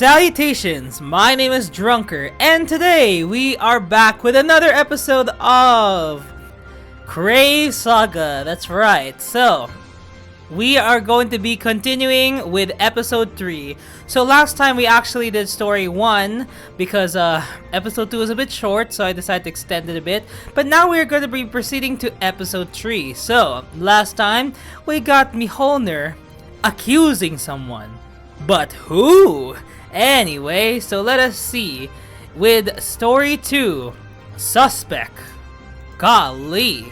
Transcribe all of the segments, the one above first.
Salutations, my name is Drunker, and today we are back with another episode of Crave Saga. That's right, so we are going to be continuing with episode 3. So last time we actually did story 1 because episode 2 was a bit short, so I decided to extend it a bit. But now we're going to be proceeding to episode 3. So last time we got Mjolnir accusing someone. But who? Anyway, so let us see. With story 2, Suspect. Golly.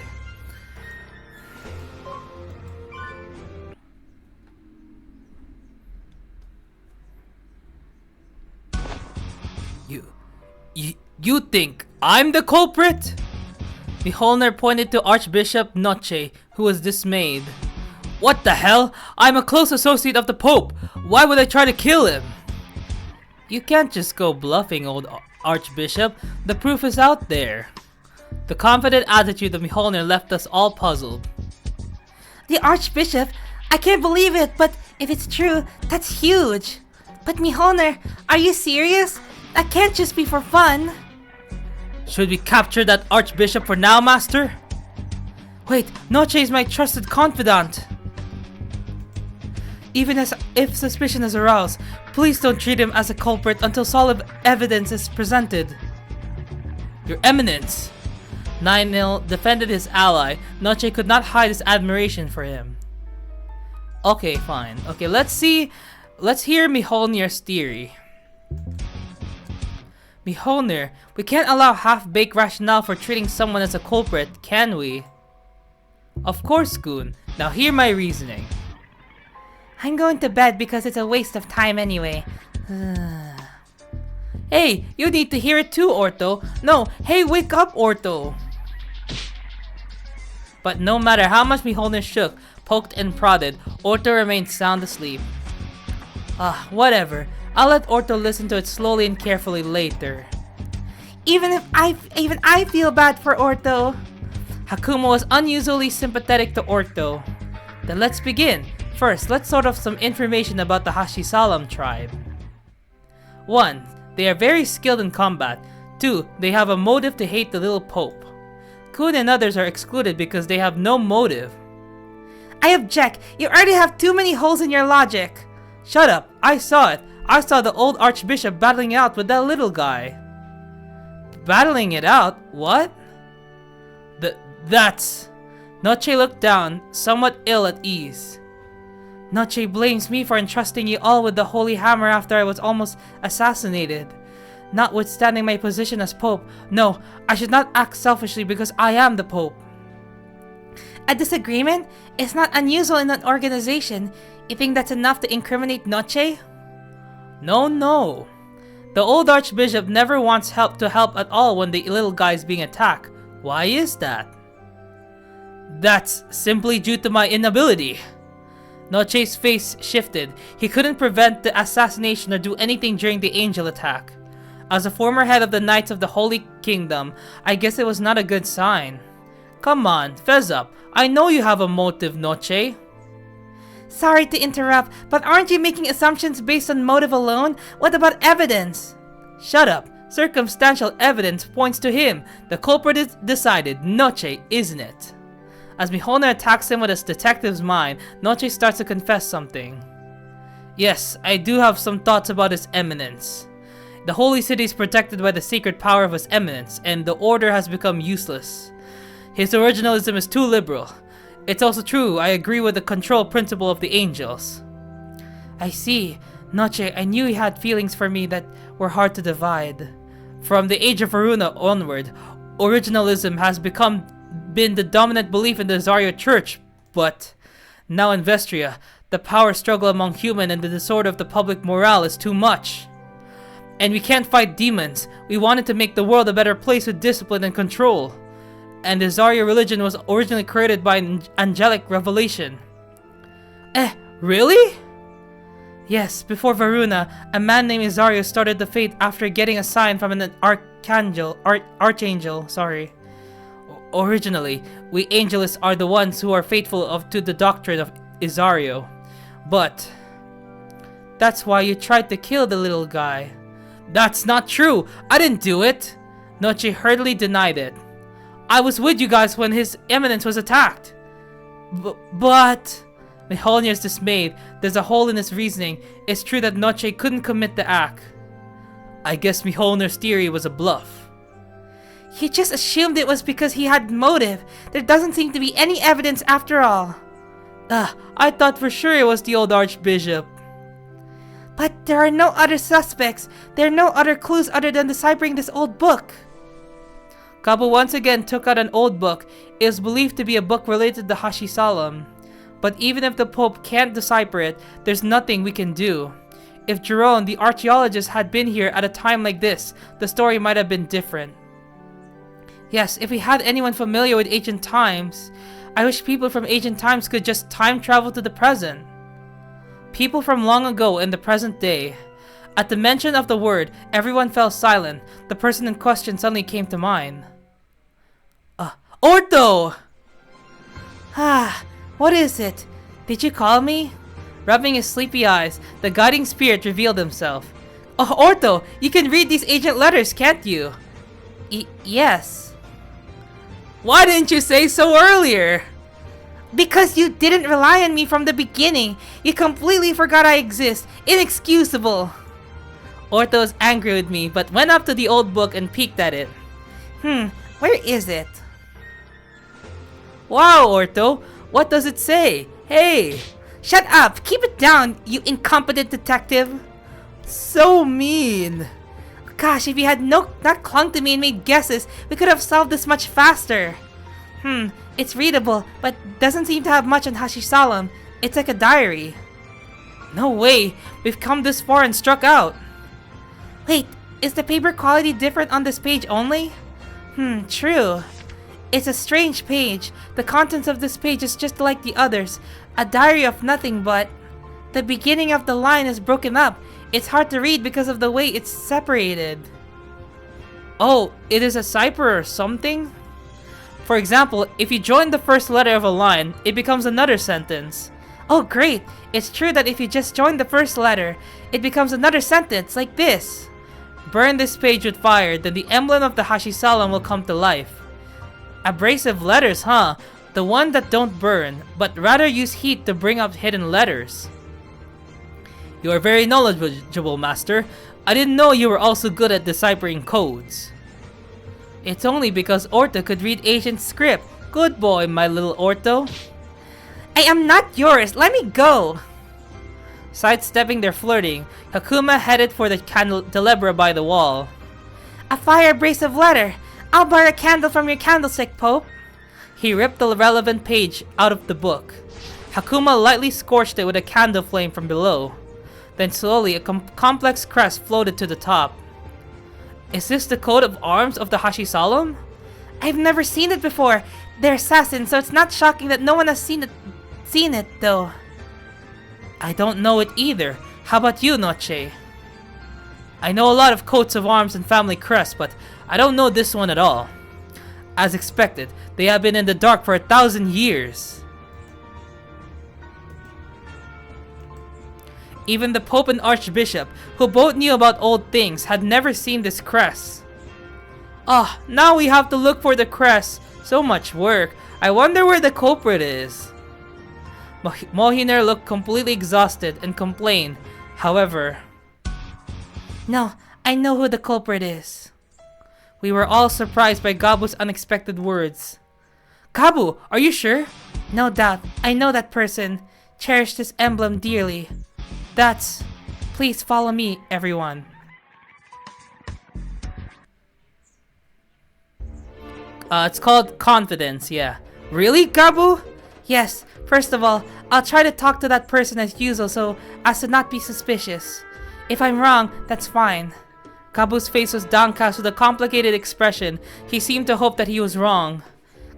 You think I'm the culprit? Mjolnir pointed to Archbishop Noche, who was dismayed. What the hell? I'm a close associate of the Pope. Why would I try to kill him? You can't just go bluffing, old Archbishop. The proof is out there. The confident attitude of Mjolnir left us all puzzled. The Archbishop? I can't believe it, but if it's true, that's huge. But Mjolnir, are you serious? That can't just be for fun. Should we capture that Archbishop for now, Master? Wait, Noche is my trusted confidant. Even if suspicion is aroused, please don't treat him as a culprit until solid evidence is presented. Your Eminence! Ninil defended his ally. Noche could not hide his admiration for him. Okay, fine. Okay, let's hear Mjolnir's theory. Mjolnir, we can't allow half-baked rationale for treating someone as a culprit, can we? Of course, Goon. Now hear my reasoning. I'm going to bed because it's a waste of time anyway. Hey, you need to hear it too, Orto. No, hey, wake up, Orto. But no matter how much Mjolnir shook, poked and prodded, Orto remained sound asleep. Whatever. I'll let Orto listen to it slowly and carefully later. Even I feel bad for Orto. Hakuma was unusually sympathetic to Orto. Then let's begin. First, let's sort of some information about the Hashisalam tribe. 1. They are very skilled in combat. 2. They have a motive to hate the little Pope. Kun and others are excluded because they have no motive. I object. You already have too many holes in your logic. Shut up. I saw it. I saw the old Archbishop battling it out with that little guy. Battling it out? What? That's... Noche looked down, somewhat ill at ease. Noche blames me for entrusting you all with the Holy Hammer after I was almost assassinated. Notwithstanding my position as Pope, no, I should not act selfishly because I am the Pope. A disagreement? It's not unusual in an organization. You think that's enough to incriminate Noche? No. The old Archbishop never wants to help at all when the little guy is being attacked. Why is that? That's simply due to my inability. Noche's face shifted. He couldn't prevent the assassination or do anything during the angel attack. As a former head of the Knights of the Holy Kingdom, I guess it was not a good sign. Come on, fess up. I know you have a motive, Noche. Sorry to interrupt, but aren't you making assumptions based on motive alone? What about evidence? Shut up. Circumstantial evidence points to him. The culprit is decided. Noche, isn't it? As Mjolnir attacks him with his detective's mind, Noche starts to confess something. Yes, I do have some thoughts about His Eminence. The Holy City is protected by the sacred power of His Eminence, and the Order has become useless. His originalism is too liberal. It's also true, I agree with the control principle of the angels. I see. Noche, I knew he had feelings for me that were hard to divide. From the age of Varuna onward, originalism has been the dominant belief in the Zarya Church, but now in Vestria, the power struggle among human and the disorder of the public morale is too much. And we can't fight demons. We wanted to make the world a better place with discipline and control. And the Zarya religion was originally created by an angelic revelation. Really? Yes, before Varuna, a man named Zarya started the faith after getting a sign from an archangel. Originally, we angelists are the ones who are faithful to the doctrine of Isario. But That's why you tried to kill the little guy. That's not true! I didn't do it! Noche hurriedly denied it. I was with you guys when His Eminence was attacked. But... Mjolnir is dismayed. There's a hole in his reasoning. It's true that Noche couldn't commit the act. I guess Mjolnir's theory was a bluff. He just assumed it was because he had motive. There doesn't seem to be any evidence after all. I thought for sure it was the old archbishop. But there are no other suspects. There are no other clues other than deciphering this old book. Gabu once again took out an old book. It is believed to be a book related to Hashi Salam. But even if the Pope can't decipher it, there's nothing we can do. If Jerome, the archaeologist, had been here at a time like this, the story might have been different. Yes, if we had anyone familiar with ancient times, I wish people from ancient times could just time travel to the present. People from long ago in the present day. At the mention of the word, everyone fell silent. The person in question suddenly came to mind. Orto! What is it? Did you call me? Rubbing his sleepy eyes, the guiding spirit revealed himself. Oh, Orto, you can read these ancient letters, can't you? Yes. Why didn't you say so earlier? Because you didn't rely on me from the beginning. You completely forgot I exist. Inexcusable. Orto was angry with me, but went up to the old book and peeked at it. Where is it? Wow, Orto, what does it say? Hey! Shut up! Keep it down, you incompetent detective! So mean! Gosh, if you had not clung to me and made guesses, we could have solved this much faster. It's readable, but doesn't seem to have much on Hashi Salam. It's like a diary. No way! We've come this far and struck out! Wait, is the paper quality different on this page only? True. It's a strange page. The contents of this page is just like the others. A diary of nothing but... The beginning of the line is broken up. It's hard to read because of the way it's separated. Oh, it is a cipher or something? For example, if you join the first letter of a line, it becomes another sentence. Oh great! It's true that if you just join the first letter, it becomes another sentence, like this. Burn this page with fire, then the emblem of the Hashi Salam will come to life. Abrasive letters, huh? The one that don't burn, but rather use heat to bring up hidden letters. You are very knowledgeable, Master. I didn't know you were also good at deciphering codes. It's only because Orto could read ancient script. Good boy, my little Orto. I am not yours. Let me go. Sidestepping their flirting, Hakuma headed for the candelabra by the wall. A fire abrasive letter. I'll borrow a candle from your candlestick, Pope. He ripped the relevant page out of the book. Hakuma lightly scorched it with a candle flame from below. Then slowly a complex crest floated to the top. Is this the coat of arms of the Hashi Salam? I've never seen it before. They're assassins, so it's not shocking that no one has seen it though. I don't know it either. How about you, Noche? I know a lot of coats of arms and family crests, but I don't know this one at all. As expected, they have been in the dark for 1,000 years. Even the Pope and Archbishop, who both knew about old things, had never seen this crest. Now we have to look for the crest. So much work. I wonder where the culprit is. Mohiner looked completely exhausted and complained. However... No, I know who the culprit is. We were all surprised by Gabu's unexpected words. Gabu, are you sure? No doubt. I know that person. Cherish this emblem dearly. That's... Please follow me, everyone. It's called Confidence, yeah. Really, Gabu? Yes. First of all, I'll try to talk to that person as usual so as to not be suspicious. If I'm wrong, that's fine. Gabu's face was downcast with a complicated expression. He seemed to hope that he was wrong.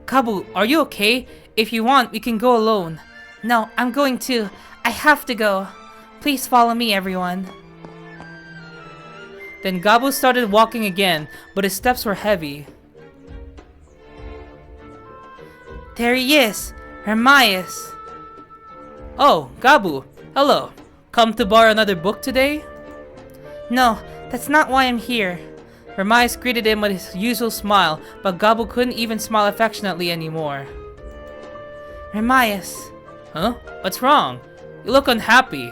Gabu, are you okay? If you want, we can go alone. No, I'm going too. I have to go. Please follow me, everyone. Then Gabu started walking again, but his steps were heavy. There he is, Remias. Oh, Gabu. Hello. Come to borrow another book today? No, that's not why I'm here. Remias greeted him with his usual smile, but Gabu couldn't even smile affectionately anymore. Remias. Huh? What's wrong? You look unhappy.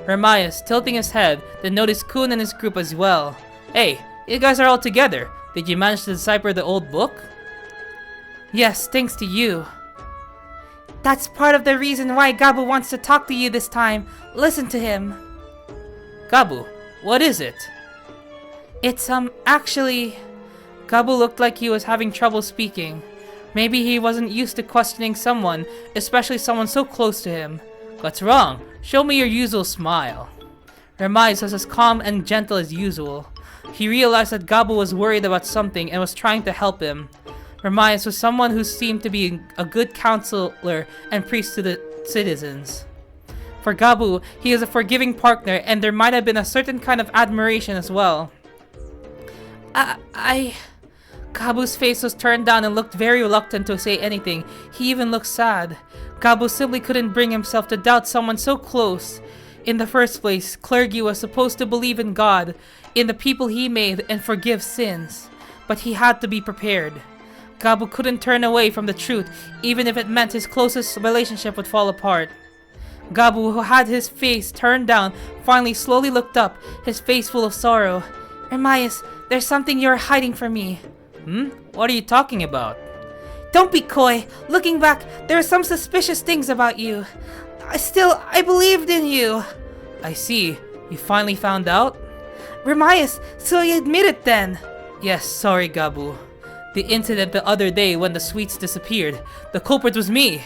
Remias, tilting his head, then noticed Kun and his group as well. Hey, you guys are all together. Did you manage to decipher the old book? Yes, thanks to you. That's part of the reason why Gabu wants to talk to you this time. Listen to him. Gabu, what is it? It's, actually... Gabu looked like he was having trouble speaking. Maybe he wasn't used to questioning someone, especially someone so close to him. What's wrong? Show me your usual smile. Remias was as calm and gentle as usual. He realized that Gabu was worried about something and was trying to help him. Remias was someone who seemed to be a good counselor and priest to the citizens. For Gabu, he is a forgiving partner, and there might have been a certain kind of admiration as well. Gabu's face was turned down and looked very reluctant to say anything. He even looked sad. Gabu simply couldn't bring himself to doubt someone so close. In the first place, clergy was supposed to believe in God, in the people he made, and forgive sins. But he had to be prepared. Gabu couldn't turn away from the truth, even if it meant his closest relationship would fall apart. Gabu, who had his face turned down, finally slowly looked up, his face full of sorrow. Remias, there's something you're hiding from me. What are you talking about? Don't be coy. Looking back, there are some suspicious things about you. I believed in you. I see. You finally found out? Remias, so you admit it then. Yes, sorry Gabu. The incident the other day when the sweets disappeared. The culprit was me.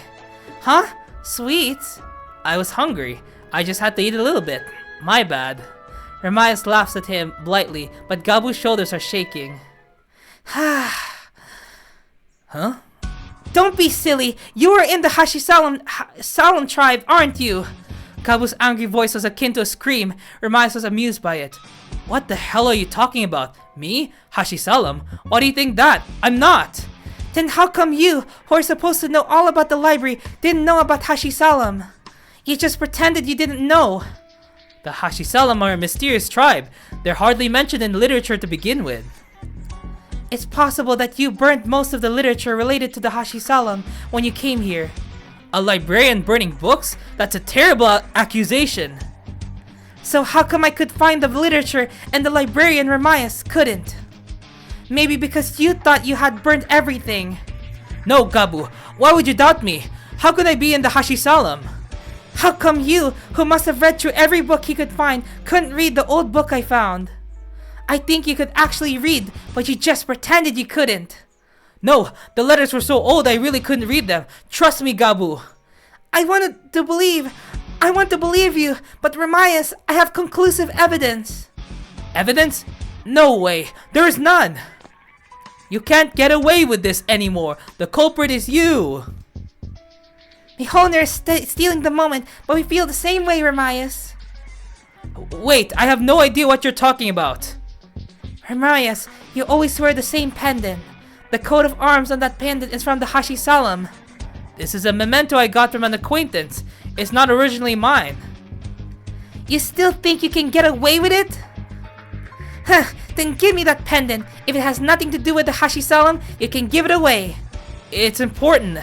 Huh? Sweets? I was hungry. I just had to eat a little bit. My bad. Remias laughs at him lightly, but Gabu's shoulders are shaking. Huh? Don't be silly! You are in the Hashisalam tribe, aren't you? Gabu's angry voice was akin to a scream. Remias was amused by it. What the hell are you talking about? Me? Hashisalam? Why do you think that? I'm not! Then how come you, who are supposed to know all about the library, didn't know about Hashisalam? You just pretended you didn't know. The Hashisalam are a mysterious tribe. They're hardly mentioned in literature to begin with. It's possible that you burnt most of the literature related to the Hashisalam when you came here. A librarian burning books? That's a terrible accusation. So how come I could find the literature and the librarian Remias couldn't? Maybe because you thought you had burnt everything. No, Gabu. Why would you doubt me? How could I be in the Hashisalam? How come you, who must have read through every book he could find, couldn't read the old book I found? I think you could actually read, but you just pretended you couldn't. No, the letters were so old I really couldn't read them. Trust me, Gabu. I want to believe you, but Remias, I have conclusive evidence. Evidence? No way. There is none. You can't get away with this anymore. The culprit is you. Mihonir is stealing the moment, but we feel the same way, Remias. Wait, I have no idea what you're talking about. Remias, you always wear the same pendant. The coat of arms on that pendant is from the Hashisalam. This is a memento I got from an acquaintance. It's not originally mine. You still think you can get away with it? Huh, then give me that pendant. If it has nothing to do with the Hashisalam, you can give it away. It's important.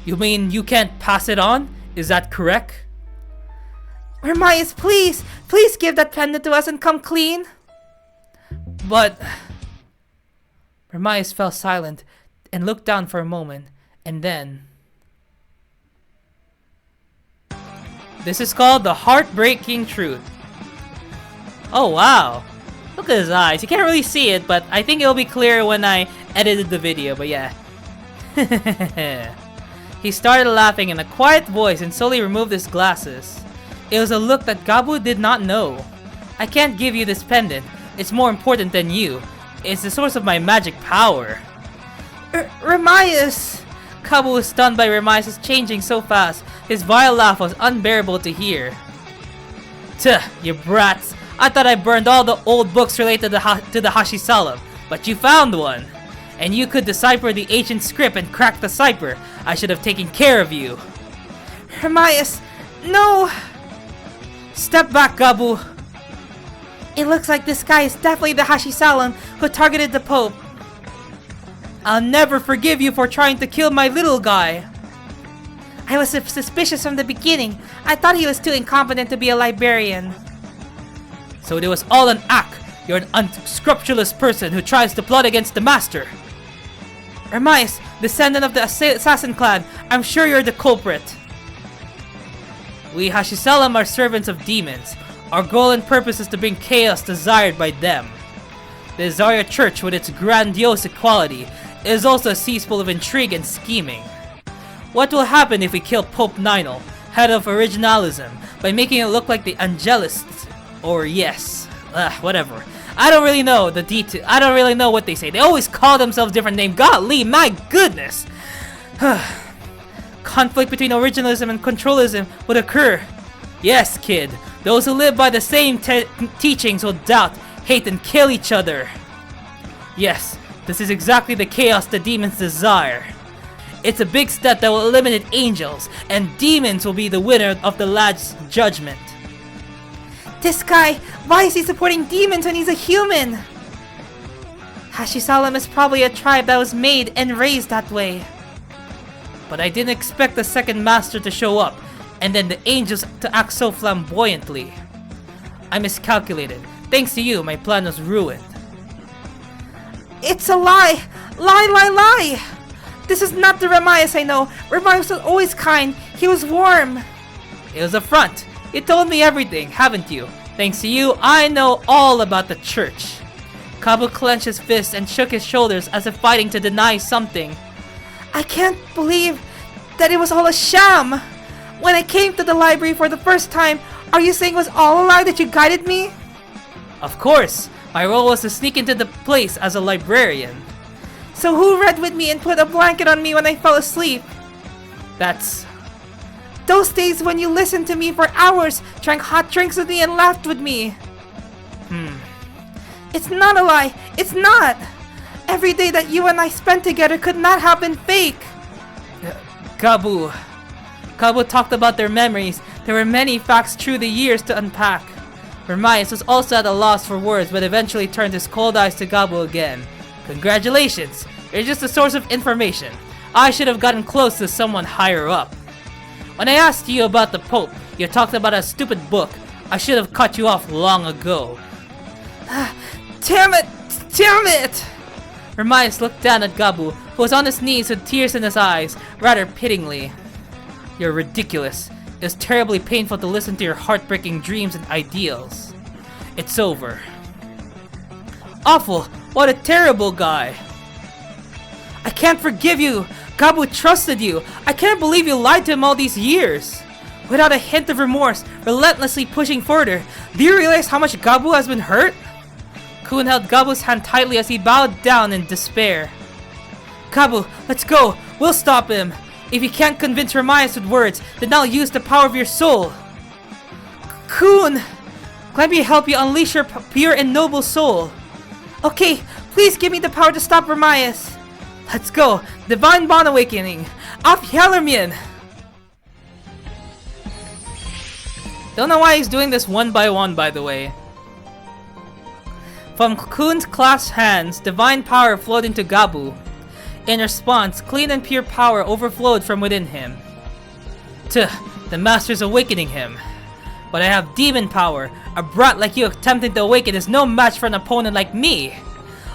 You mean you can't pass it on? Is that correct? Remias, please give that pendant to us and come clean. But... Remias fell silent and looked down for a moment, and then... This is called the heartbreaking truth. Oh wow! Look at his eyes. You can't really see it, but I think it'll be clear when I edited the video, but yeah. He started laughing in a quiet voice and slowly removed his glasses. It was a look that Gabu did not know. I can't give you this pendant. It's more important than you. It's the source of my magic power. Remias! Gabu was stunned by Remias changing so fast. His vile laugh was unbearable to hear. Tuh, you brats. I thought I burned all the old books related to the Hashisalam, but you found one. And you could decipher the ancient script and crack the cipher. I should have taken care of you. Remias, no! Step back, Gabu! It looks like this guy is definitely the Hashisalam who targeted the Pope. I'll never forgive you for trying to kill my little guy. I was suspicious from the beginning. I thought he was too incompetent to be a librarian. So it was all an act. You're an unscrupulous person who tries to plot against the master. Remias, descendant of the assassin clan, I'm sure you're the culprit. We Hashisalam are servants of demons. Our goal and purpose is to bring chaos desired by them. The Styria Church, with its grandiose equality, is also a cesspool of intrigue and scheming. What will happen if we kill Pope Ninal, head of originalism, by making it look like the Angelists? Or yes, whatever. I don't really know the detail. I don't really know what they say. They always call themselves different names. Golly, my goodness! Conflict between originalism and controlism would occur. Yes, kid. Those who live by the same teachings will doubt, hate, and kill each other. Yes, this is exactly the chaos the demons desire. It's a big step that will eliminate angels, and demons will be the winner of the last judgment. This guy, why is he supporting demons when he's a human? Hashisalam is probably a tribe that was made and raised that way. But I didn't expect the second master to show up, and then the angels to act so flamboyantly. I miscalculated. Thanks to you, my plan was ruined. It's a lie! Lie! This is not the Remias I know. Remias was always kind. He was warm. It was a front. You told me everything, haven't you? Thanks to you, I know all about the church. Gabu clenched his fist and shook his shoulders as if fighting to deny something. I can't believe that it was all a sham. When I came to the library for the first time, are you saying it was all a lie that you guided me? Of course. My role was to sneak into the place as a librarian. So who read with me and put a blanket on me when I fell asleep? That's... Those days when you listened to me for hours, drank hot drinks with me and laughed with me. It's not a lie. It's not. Every day that you and I spent together could not have been fake. Gabu talked about their memories. There were many facts through the years to unpack. Remias was also at a loss for words, but eventually turned his cold eyes to Gabu again. Congratulations! You're just a source of information. I should have gotten close to someone higher up. When I asked you about the Pope, you talked about a stupid book. I should have cut you off long ago. Damn it! Remias looked down at Gabu, who was on his knees with tears in his eyes, rather pityingly. You're ridiculous. It was terribly painful to listen to your heartbreaking dreams and ideals. It's over. Awful! What a terrible guy! I can't forgive you! Gabu trusted you! I can't believe you lied to him all these years! Without a hint of remorse, relentlessly pushing further, do you realize how much Gabu has been hurt? Kun held Gabu's hand tightly as he bowed down in despair. Gabu, let's go! We'll stop him! If you can't convince Remias with words, then I'll use the power of your soul! Kun! Let me help you unleash your pure and noble soul! Okay, please give me the power to stop Remias! Let's go! Divine Bond Awakening! Auf Hellermien! Don't know why he's doing this one by one, by the way. From Kun's clasped hands, divine power flowed into Gabu. In response, clean and pure power overflowed from within him. The master's awakening him. But I have demon power. A brat like you attempting to awaken is no match for an opponent like me.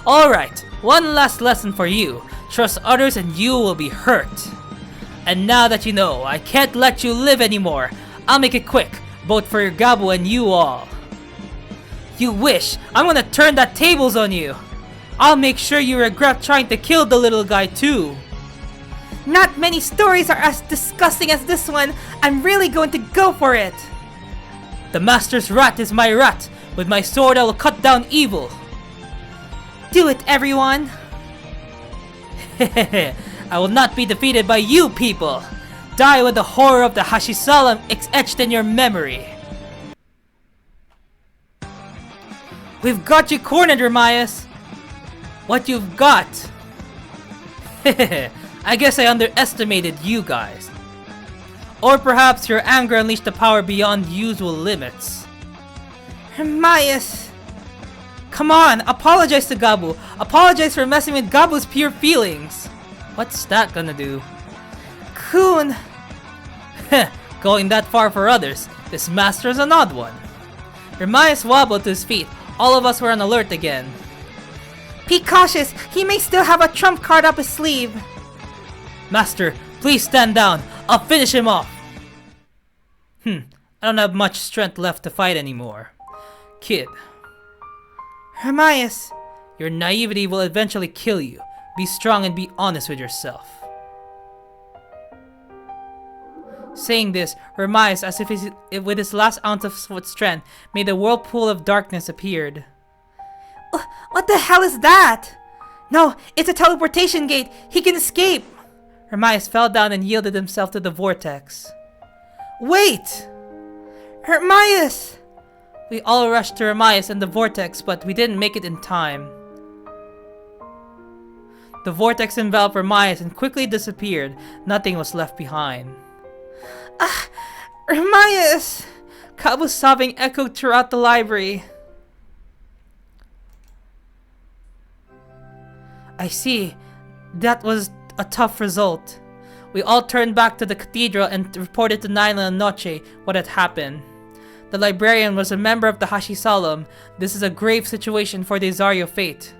Alright, one last lesson for you. Trust others and you will be hurt. And now that you know, I can't let you live anymore. I'll make it quick, both for your Gabu and you all. You wish! I'm gonna turn that tables on you! I'll make sure you regret trying to kill the little guy too! Not many stories are as disgusting as this one! I'm really going to go for it! The master's wrath is my wrath! With my sword I will cut down evil! Do it, everyone! I will not be defeated by you people! Die with the horror of the Hashisalam etched in your memory! We've got you cornered, Remias! What you've got? I guess I underestimated you guys. Or perhaps your anger unleashed a power beyond usual limits. Remias! Come on, apologize to Gabu. Apologize for messing with Gabu's pure feelings. What's that gonna do? Kun! Going that far for others. This master is an odd one. Remias wobbled to his feet. All of us were on alert again. Be cautious, he may still have a trump card up his sleeve. Master, please stand down. I'll finish him off. I don't have much strength left to fight anymore. Kid. Remias. Your naivety will eventually kill you. Be strong and be honest with yourself. Saying this, Remias, as if with his last ounce of strength, made a whirlpool of darkness appeared. What the hell is that? No, it's a teleportation gate. He can escape. Remias fell down and yielded himself to the vortex. Wait! Remias! We all rushed to Remias and the vortex, but we didn't make it in time. The vortex enveloped Remias and quickly disappeared. Nothing was left behind. Remias! Gabu's sobbing echoed throughout the library. I see. That was a tough result. We all turned back to the cathedral and reported to Nino and Noche what had happened. The librarian was a member of the Hashisalam. This is a grave situation for the Azario fate.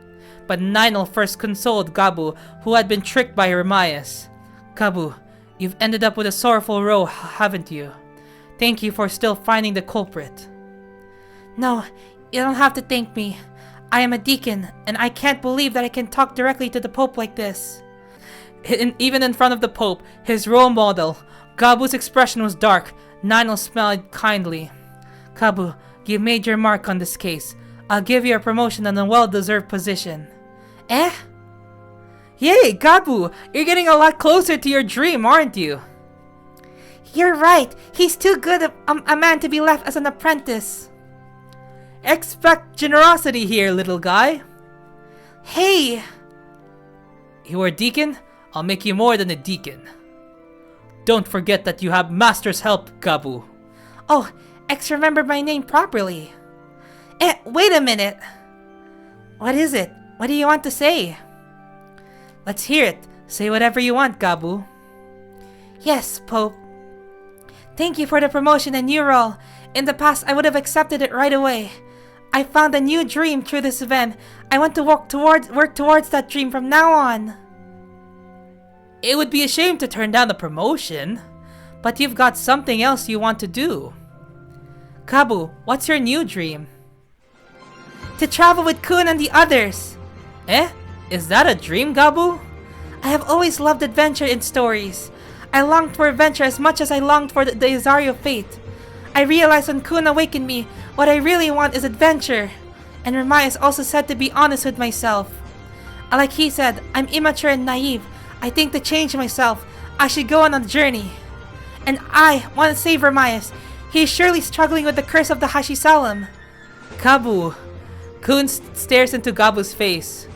But Nino first consoled Gabu, who had been tricked by Remias. Gabu, you've ended up with a sorrowful row, haven't you? Thank you for still finding the culprit. No, you don't have to thank me. I am a deacon, and I can't believe that I can talk directly to the Pope like this. Even in front of the Pope, his role model, Gabu's expression was dark. Nino smiled kindly. Gabu, you made your mark on this case. I'll give you a promotion and a well-deserved position. Eh? Yay, Gabu! You're getting a lot closer to your dream, aren't you? You're right. He's too good a man to be left as an apprentice. Expect generosity here, little guy. Hey! You are a deacon? I'll make you more than a deacon. Don't forget that you have Master's help, Gabu. Oh, X remembered my name properly. Wait a minute. What is it? What do you want to say? Let's hear it. Say whatever you want, Gabu. Yes, Pope. Thank you for the promotion and new role. In the past, I would have accepted it right away. I found a new dream through this event. I want to work towards that dream from now on. It would be a shame to turn down the promotion, but you've got something else you want to do. Gabu, what's your new dream? To travel with Kun and the others. Eh? Is that a dream, Gabu? I have always loved adventure in stories. I longed for adventure as much as I longed for the Azario fate. I realized when Kun awakened me, what I really want is adventure. And Remias also said to be honest with myself. Like he said, I'm immature and naive. I think to change myself, I should go on a journey. And I want to save Remias. He is surely struggling with the curse of the Hashisalam. Gabu. Kun stares into Gabu's face.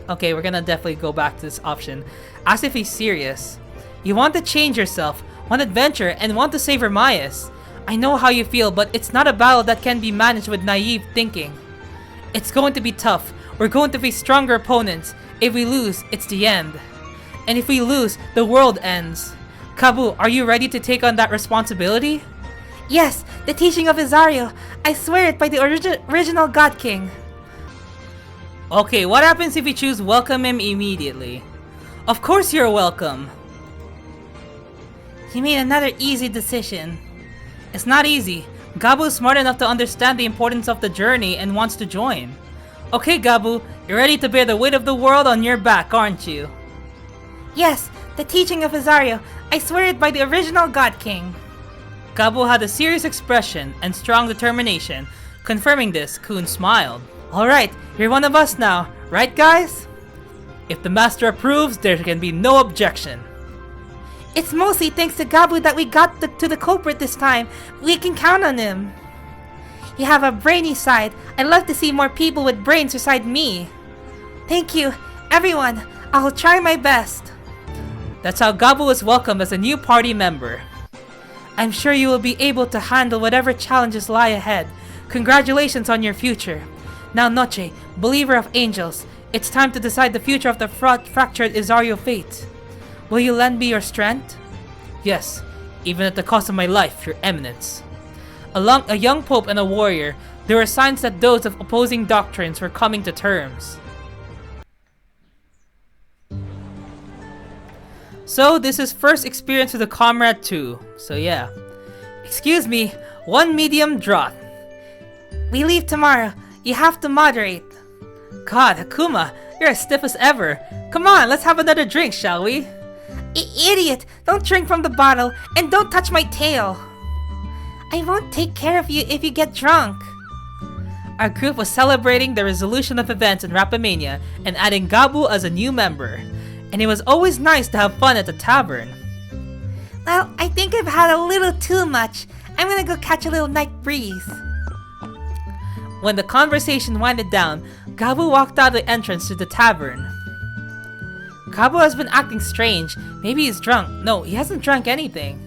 Okay, we're gonna definitely go back to this option. As if he's serious. You want to change yourself, want adventure, and want to save Remias. I know how you feel, but it's not a battle that can be managed with naive thinking. It's going to be tough. We're going to face stronger opponents. If we lose, it's the end. And if we lose, the world ends. Gabu, are you ready to take on that responsibility? Yes, the teaching of Azario. I swear it by the original God King. Okay, what happens if we choose welcome him immediately? Of course you're welcome. You made another easy decision. It's not easy. Gabu is smart enough to understand the importance of the journey and wants to join. Okay, Gabu, you're ready to bear the weight of the world on your back, aren't you? Yes, the teaching of Azario. I swear it by the original God King. Gabu had a serious expression and strong determination. Confirming this, Kun smiled. Alright, you're one of us now, right guys? If the master approves, there can be no objection. It's mostly thanks to Gabu that we got to the culprit this time. We can count on him. You have a brainy side. I'd love to see more people with brains beside me. Thank you, everyone. I'll try my best. That's how Gabu was welcomed as a new party member. I'm sure you will be able to handle whatever challenges lie ahead. Congratulations on your future. Now Noche, believer of angels, it's time to decide the future of the fractured Isario fate. Will you lend me your strength? Yes, even at the cost of my life, your eminence. Along a young pope and a warrior, there were signs that those of opposing doctrines were coming to terms. So this is first experience with a comrade too, so yeah. Excuse me, one medium draught. We leave tomorrow. You have to moderate. God, Hakuma, you're as stiff as ever. Come on, let's have another drink, shall we? Idiot! Don't drink from the bottle, and don't touch my tail. I won't take care of you if you get drunk. Our group was celebrating the resolution of events in Rapamania and adding Gabu as a new member. And it was always nice to have fun at the tavern. Well, I think I've had a little too much. I'm gonna go catch a little night breeze. When the conversation winded down, Gabu walked out the entrance to the tavern. Gabu has been acting strange. Maybe he's drunk. No, he hasn't drunk anything.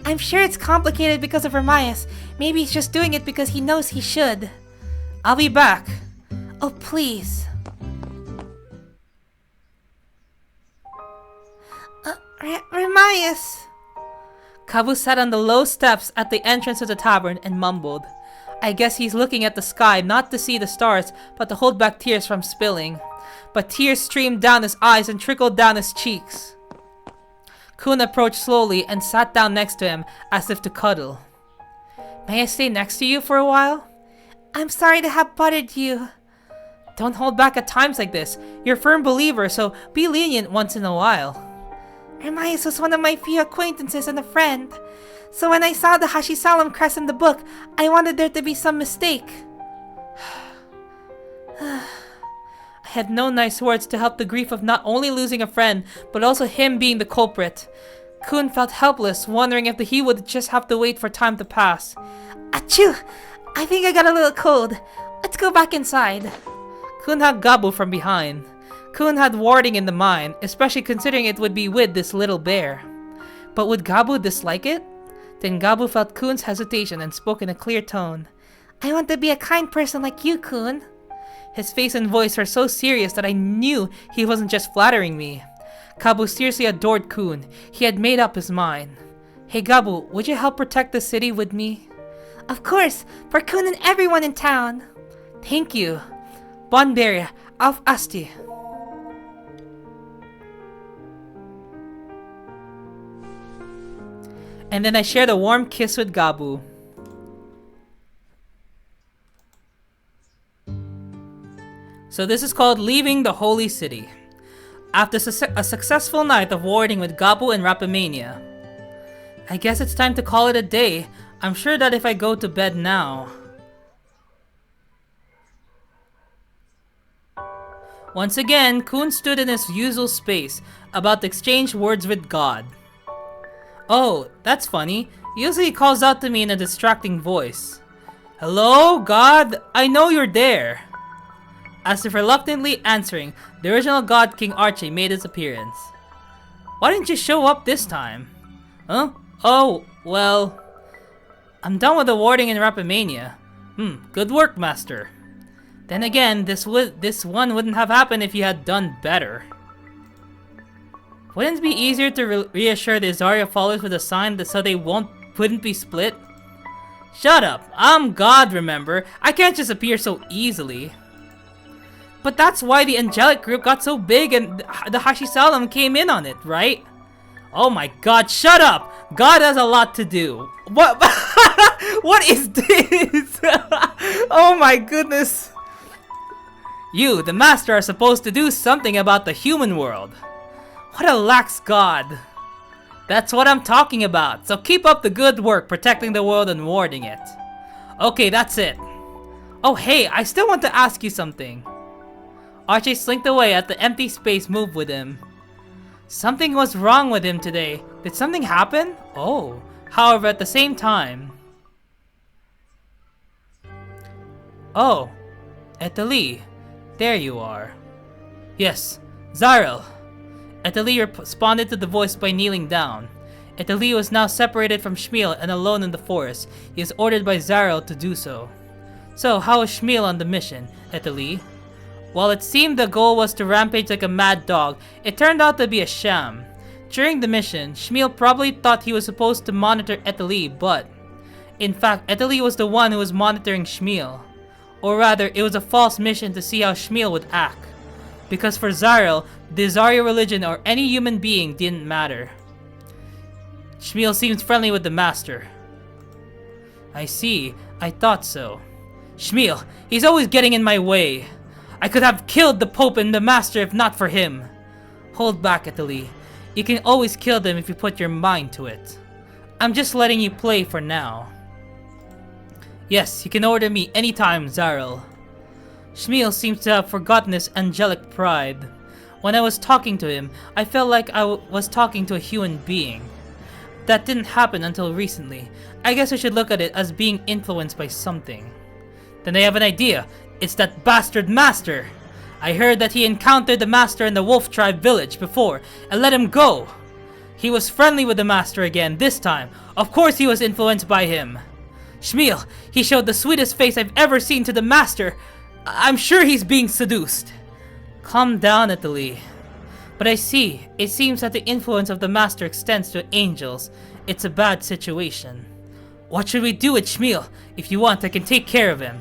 I'm sure it's complicated because of Remias. Maybe he's just doing it because he knows he should. I'll be back. Oh, please. Remias! Gabu sat on the low steps at the entrance of the tavern and mumbled. I guess he's looking at the sky not to see the stars, but to hold back tears from spilling. But tears streamed down his eyes and trickled down his cheeks. Kun approached slowly and sat down next to him as if to cuddle. May I stay next to you for a while? I'm sorry to have bothered you. Don't hold back at times like this. You're a firm believer, so be lenient once in a while. Remias was one of my few acquaintances and a friend. So when I saw the Hashisalam crest in the book, I wanted there to be some mistake. I had no nice words to help the grief of not only losing a friend, but also him being the culprit. Kun felt helpless, wondering if he would just have to wait for time to pass. Achoo! I think I got a little cold. Let's go back inside. Kun hugged Gabu from behind. Kun had warding in the mind, especially considering it would be with this little bear. But would Gabu dislike it? Then Gabu felt Kun's hesitation and spoke in a clear tone. I want to be a kind person like you, Kun. His face and voice were so serious that I knew he wasn't just flattering me. Gabu seriously adored Kun. He had made up his mind. Hey Gabu, would you help protect the city with me? Of course, for Kun and everyone in town. Thank you. Bonberia, auf Asti. And then I shared a warm kiss with Gabu. So this is called Leaving the Holy City. After a successful night of warding with Gabu and Rapamania, I guess it's time to call it a day. I'm sure that if I go to bed now... Once again, Kun stood in his usual space, about to exchange words with God. Oh, that's funny. Usually he calls out to me in a distracting voice. Hello, God? I know you're there. As if reluctantly answering, the original God King Archie made his appearance. Why didn't you show up this time? Huh? Oh, well... I'm done with the warding in Rapamania. Good work, Master. Then again, this one wouldn't have happened if you had done better. Wouldn't it be easier to reassure the Isario followers with a sign so they wouldn't be split? Shut up! I'm God, remember? I can't just appear so easily. But that's why the Angelic group got so big and the Hashisalam came in on it, right? Oh my God, shut up! God has a lot to do. What? What is this? Oh my goodness. You, the Master, are supposed to do something about the human world. What a lax God. That's what I'm talking about, so keep up the good work protecting the world and warding it. Okay, that's it. Oh hey, I still want to ask you something. Archie slinked away at the empty space moved with him. Something was wrong with him today. Did something happen? Oh, however, at the same time... Oh, Etali, there you are. Yes, Zyril. Etali responded to the voice by kneeling down. Italy was now separated from Shmuel and alone in the forest. He is ordered by Zarel to do so. So, how was Shmuel on the mission, Italy? While it seemed the goal was to rampage like a mad dog, it turned out to be a sham. During the mission, Shmuel probably thought he was supposed to monitor Italy, but in fact, Italy was the one who was monitoring Shmuel. Or rather, it was a false mission to see how Shmuel would act. Because for Zarel, the Zarya religion or any human being didn't matter. Shmuel seems friendly with the Master. I see, I thought so. Shmuel, he's always getting in my way. I could have killed the Pope and the Master if not for him. Hold back, Italy. You can always kill them if you put your mind to it. I'm just letting you play for now. Yes, you can order me anytime, Zarel. Shmuel seems to have forgotten his angelic pride. When I was talking to him, I felt like I was talking to a human being. That didn't happen until recently. I guess I should look at it as being influenced by something. Then I have an idea. It's that bastard Master. I heard that he encountered the Master in the Wolf Tribe village before and let him go. He was friendly with the Master again this time. Of course he was influenced by him. Shmuel, he showed the sweetest face I've ever seen to the Master. I'm sure he's being seduced. Calm down, Italy. But I see, it seems that the influence of the Master extends to angels. It's a bad situation. What should we do with Shmuel? If you want, I can take care of him.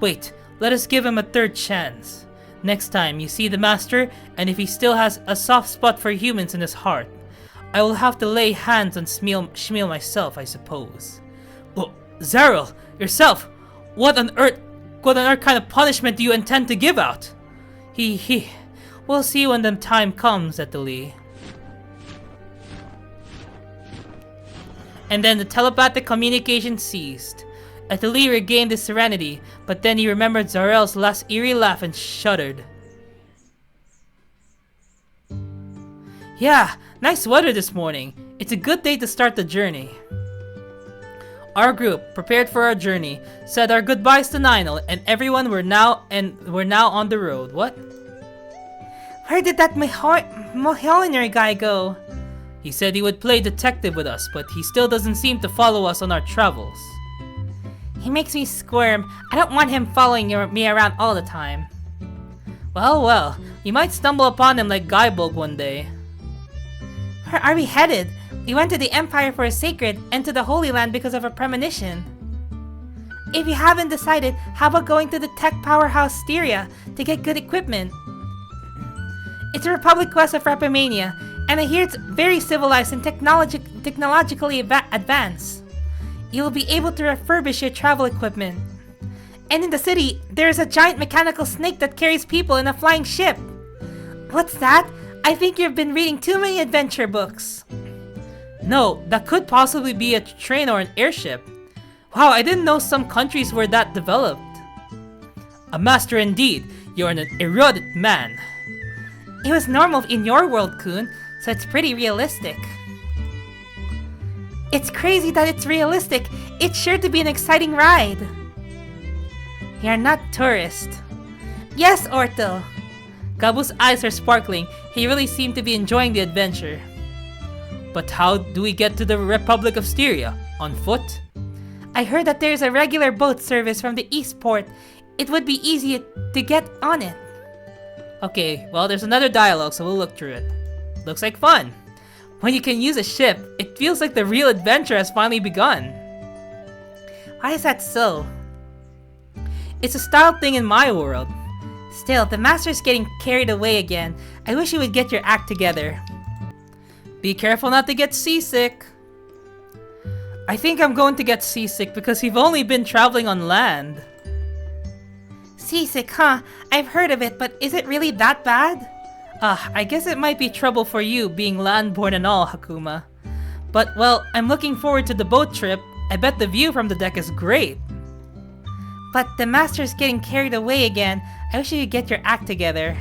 Wait, let us give him a third chance. Next time you see the Master, and if he still has a soft spot for humans in his heart, I will have to lay hands on Shmuel myself, I suppose. Oh, Zarel, yourself, what on earth kind of punishment do you intend to give out? We'll see when the time comes, Italy. And then the telepathic communication ceased. Italy regained his serenity, but then he remembered Zarel's last eerie laugh and shuddered. Yeah, nice weather this morning. It's a good day to start the journey. Our group, prepared for our journey, said our goodbyes to Ninel, and everyone were now on the road. What? Where did that Mohelinger guy go? He said he would play detective with us, but he still doesn't seem to follow us on our travels. He makes me squirm. I don't want him following me around all the time. Well, you might stumble upon him like Gabu one day. Where are we headed? We went to the Empire for a sacred and to the Holy Land because of a premonition. If you haven't decided, how about going to the tech powerhouse Styria to get good equipment? It's a Republic quest of Rapamania, and I hear it's very civilized and technologically advanced. You'll be able to refurbish your travel equipment. And in the city, there's a giant mechanical snake that carries people in a flying ship. What's that? I think you've been reading too many adventure books. No, that could possibly be a train or an airship. Wow, I didn't know some countries were that developed. A master indeed. You're an erudite man. It was normal in your world, Kun, so it's pretty realistic. It's crazy that it's realistic. It's sure to be an exciting ride. You're not tourist. Yes, Orto. Gabu's eyes are sparkling. He really seemed to be enjoying the adventure. But how do we get to the Republic of Styria? On foot? I heard that there's a regular boat service from the East Port. It would be easy to get on it. Okay, well there's another dialogue, so we'll look through it. Looks like fun. When you can use a ship, it feels like the real adventure has finally begun. Why is that so? It's a style thing in my world. Still, the master's getting carried away again. I wish you would get your act together. Be careful not to get seasick. I think I'm going to get seasick because we've only been traveling on land. Seasick, huh? I've heard of it, but is it really that bad? I guess it might be trouble for you being land-born and all, Hakuma. But, well, I'm looking forward to the boat trip. I bet the view from the deck is great. But the master's getting carried away again. I wish you could get your act together.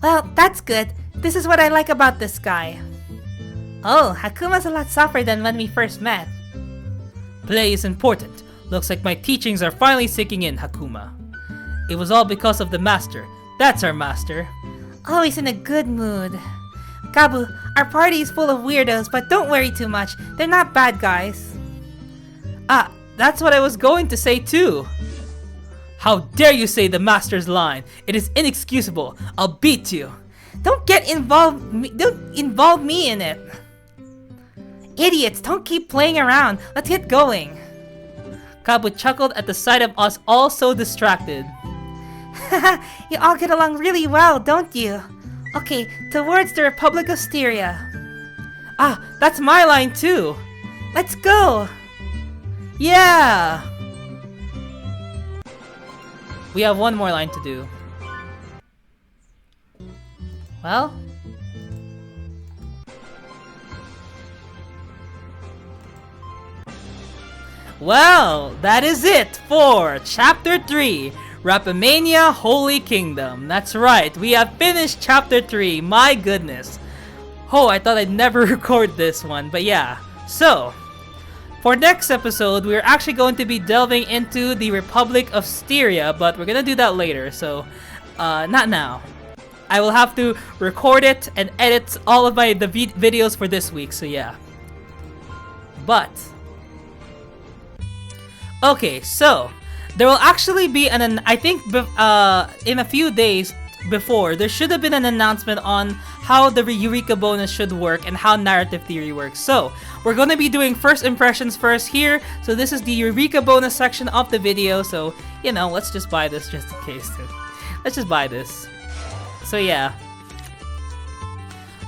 Well, that's good. This is what I like about this guy. Oh, Hakuma's a lot softer than when we first met. Play is important. Looks like my teachings are finally sinking in, Hakuma. It was all because of the master. That's our master. Always in a good mood. Gabu, our party is full of weirdos, but don't worry too much. They're not bad guys. Ah, that's what I was going to say too. How dare you say the master's line? It is inexcusable. I'll beat you. Don't involve me in it. Idiots, don't keep playing around. Let's get going. Gabu chuckled at the sight of us all so distracted. You all get along really well, don't you? Okay, towards the Republic of Styria. Ah, that's my line too. Let's go. Yeah. We have one more line to do. Well. Well, that is it for Chapter 3, Rapamania Holy Kingdom. That's right, we have finished Chapter 3, my goodness. Oh, I thought I'd never record this one, but yeah. So, for next episode, we're actually going to be delving into the Republic of Styria, but we're gonna do that later, so not now. I will have to record it and edit all of the videos for this week, so yeah. But okay, so there will actually be I think in a few days before, there should have been an announcement on how the Eureka bonus should work and how narrative theory works. So we're going to be doing first impressions first here. So this is the Eureka bonus section of the video. So, you know, let's just buy this just in case. Let's just buy this. So yeah.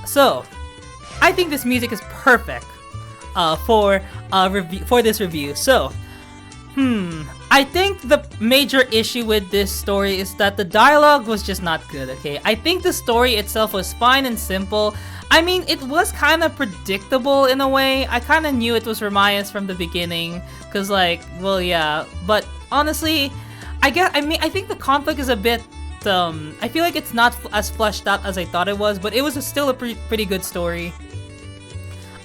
So I think this music is perfect for this review. So I think the major issue with this story is that the dialogue was just not good, okay? I think the story itself was fine and simple. I mean, it was kind of predictable in a way. I kind of knew it was Remias from the beginning, because like, well, yeah. But honestly, I think the conflict is a bit, I feel like it's not as fleshed out as I thought it was, but it was still a pretty good story.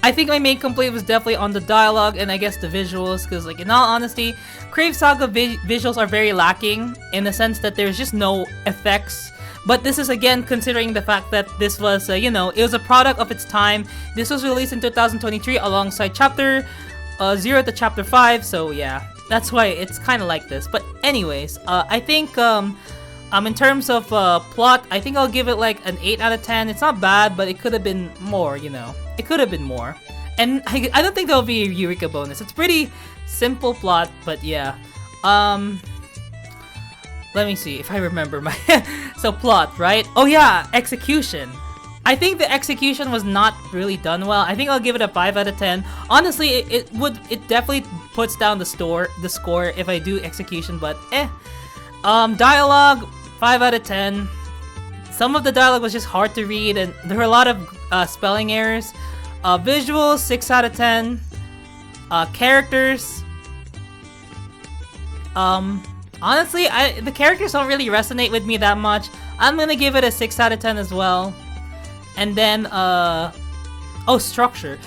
I think my main complaint was definitely on the dialogue and I guess the visuals, because like in all honesty, Crave Saga visuals are very lacking in the sense that there's just no effects. But this is again considering the fact that this was, you know, it was a product of its time. This was released in 2023 alongside Chapter 0 to Chapter 5, so yeah, that's why it's kind of like this. But anyways, I think in terms of plot, I think I'll give it like an 8 out of 10. It's not bad, but it could have been more, you know. It could have been more. And I don't think there'll be a Eureka bonus. It's pretty simple plot, but yeah. Let me see if I remember my... So plot, right? Oh yeah, execution. I think the execution was not really done well. I think I'll give it a 5 out of 10. Honestly, it definitely puts down the score if I do execution, but dialogue, 5 out of 10. Some of the dialogue was just hard to read and there were a lot of spelling errors. Visuals, 6 out of 10. Characters, honestly, the characters don't really resonate with me that much. I'm gonna give it a 6 out of 10 as well. And then, structure.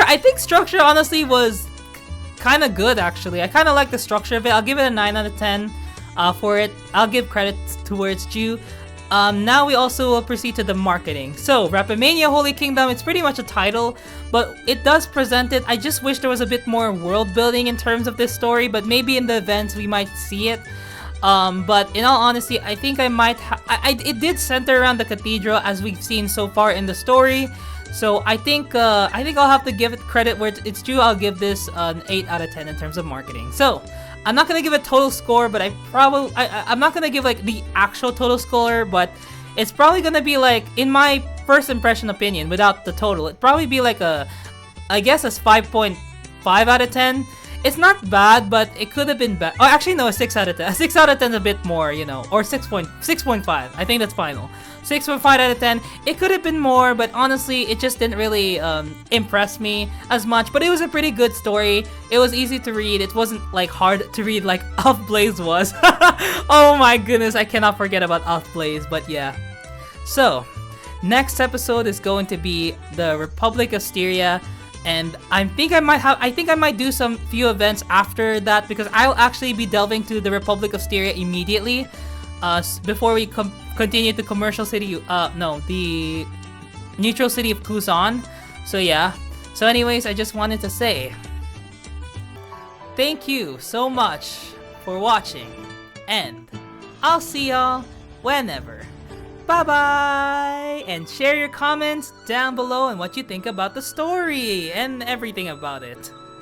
I think structure honestly was kind of good actually. I kind of like the structure of it. I'll give it a 9 out of 10 for it. I'll give credit to where it's due. Now we also will proceed to the marketing. So, Rapamania Holy Kingdom, it's pretty much a title, but it does present it. I just wish there was a bit more world building in terms of this story, but maybe in the events we might see it. But in all honesty, I think I might it did center around the cathedral as we've seen so far in the story. So I think I'll have to give it credit where it's due. I'll give this an 8 out of 10 in terms of marketing. So, I'm not gonna give a total score, but I'm not gonna give like the actual total score, but it's probably gonna be like, in my first impression opinion, without the total, it'd probably be like I guess a 5.5 out of 10. It's not bad, but it could have been bad. Oh, actually no, a 6 out of 10. A 6 out of 10 is a bit more, you know, or 6.5. I think that's final. 6.5 out of 10. It could have been more, but honestly, it just didn't really impress me as much. But it was a pretty good story. It was easy to read. It wasn't like hard to read like Blaze was. Oh my goodness, I cannot forget about Blaze. But yeah. So, next episode is going to be the Republic of Styria. And I think I might do some few events after that, because I'll actually be delving to the Republic of Styria immediately. Before we continue to Commercial City, neutral city of Kusan. So yeah. So anyways, I just wanted to say thank you so much for watching, and I'll see y'all whenever. Bye bye! And share your comments down below and what you think about the story and everything about it.